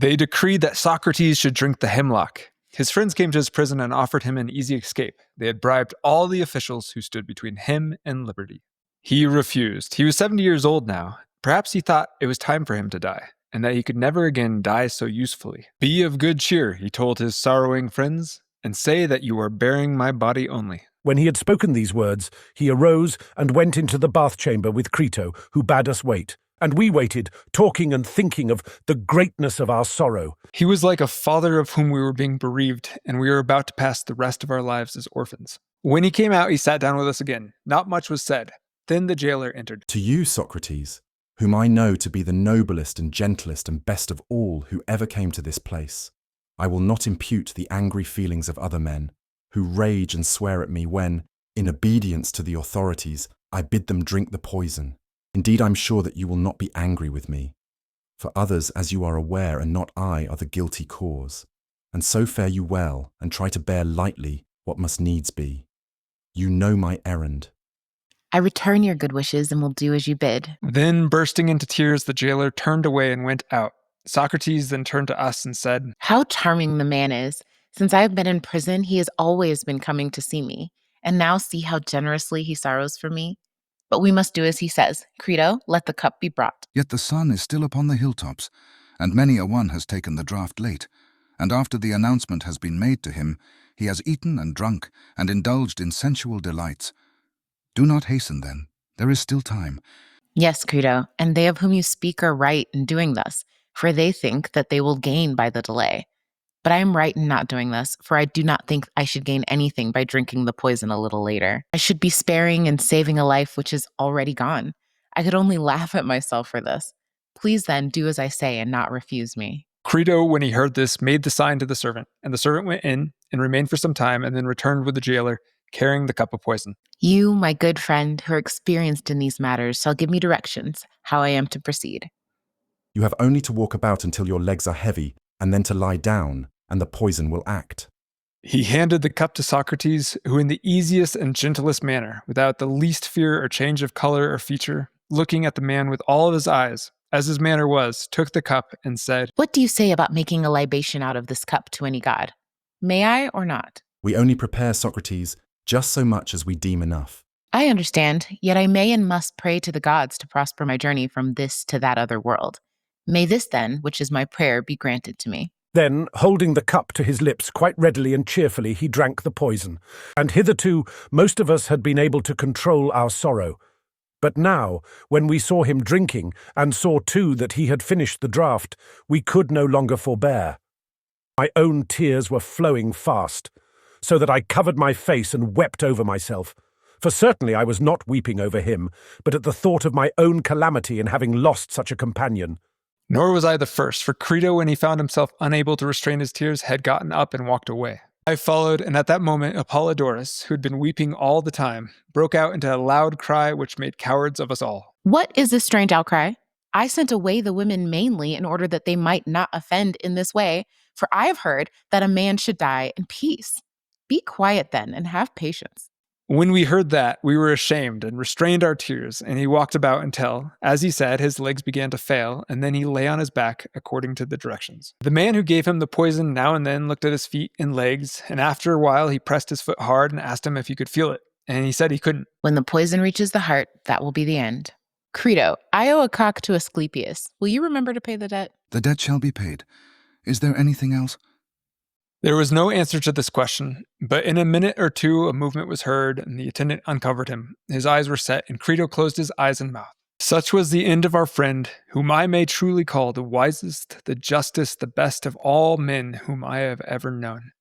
They decreed that Socrates should drink the hemlock. His friends came to his prison and offered him an easy escape. They had bribed all the officials who stood between him and liberty. He refused. He was 70 years old now. Perhaps he thought it was time for him to die, and that he could never again die so usefully. "Be of good cheer," he told his sorrowing friends, "and say that you are bearing my body only." When he had spoken these words, he arose and went into the bath chamber with Crito, who bade us wait. And we waited, talking and thinking of the greatness of our sorrow. He was like a father of whom we were being bereaved, and we were about to pass the rest of our lives as orphans. When he came out, he sat down with us again. Not much was said. Then the jailer entered. "To you, Socrates, whom I know to be the noblest and gentlest and best of all who ever came to this place, I will not impute the angry feelings of other men, who rage and swear at me when, in obedience to the authorities, I bid them drink the poison. Indeed, I'm sure that you will not be angry with me. For others, as you are aware, and not I, are the guilty cause. And so fare you well, and try to bear lightly what must needs be. You know my errand." I return your good wishes and will do as you bid. Then, bursting into tears, the jailer turned away and went out. Socrates then turned to us and said, How charming the man is. Since I have been in prison, he has always been coming to see me. And now see how generously he sorrows for me. But we must do as he says. Crito, let the cup be brought. Yet the sun is still upon the hilltops, and many a one has taken the draught late. And after the announcement has been made to him, he has eaten and drunk, and indulged in sensual delights. Do not hasten then. There is still time. Yes, Crito, and they of whom you speak are right in doing thus, for they think that they will gain by the delay. But I am right in not doing this, for I do not think I should gain anything by drinking the poison a little later. I should be sparing and saving a life which is already gone. I could only laugh at myself for this. Please then do as I say and not refuse me. Crito, when he heard this, made the sign to the servant, and the servant went in and remained for some time, and then returned with the jailer, carrying the cup of poison. You, my good friend, who are experienced in these matters, shall give me directions how I am to proceed. "You have only to walk about until your legs are heavy, and then to lie down, and the poison will act." He handed the cup to Socrates, who in the easiest and gentlest manner, without the least fear or change of color or feature, looking at the man with all of his eyes, as his manner was, took the cup and said, What do you say about making a libation out of this cup to any god? May I or not? "We only prepare, Socrates, just so much as we deem enough." I understand, yet I may and must pray to the gods to prosper my journey from this to that other world. May this then, which is my prayer, be granted to me. Then, holding the cup to his lips quite readily and cheerfully, he drank the poison. And hitherto, most of us had been able to control our sorrow. But now, when we saw him drinking, and saw too that he had finished the draught, we could no longer forbear. My own tears were flowing fast, so that I covered my face and wept over myself. For certainly I was not weeping over him, but at the thought of my own calamity in having lost such a companion. Nor was I the first, for Crito, when he found himself unable to restrain his tears, had gotten up and walked away. I followed, and at that moment Apollodorus, who had been weeping all the time, broke out into a loud cry which made cowards of us all. What is this strange outcry? I sent away the women mainly in order that they might not offend in this way, for I have heard that a man should die in peace. Be quiet then, and have patience. When we heard that, we were ashamed and restrained our tears, and he walked about until, as he said, his legs began to fail, and then he lay on his back according to the directions. The man who gave him the poison now and then looked at his feet and legs, and after a while he pressed his foot hard and asked him if he could feel it, and he said he couldn't. When the poison reaches the heart, that will be the end. Crito, I owe a cock to Asclepius. Will you remember to pay the debt? The debt shall be paid. Is there anything else? There was no answer to this question, but in a minute or two a movement was heard, and the attendant uncovered him. His eyes were set, and Crito closed his eyes and mouth. Such was the end of our friend, whom I may truly call the wisest, the justest, the best of all men whom I have ever known.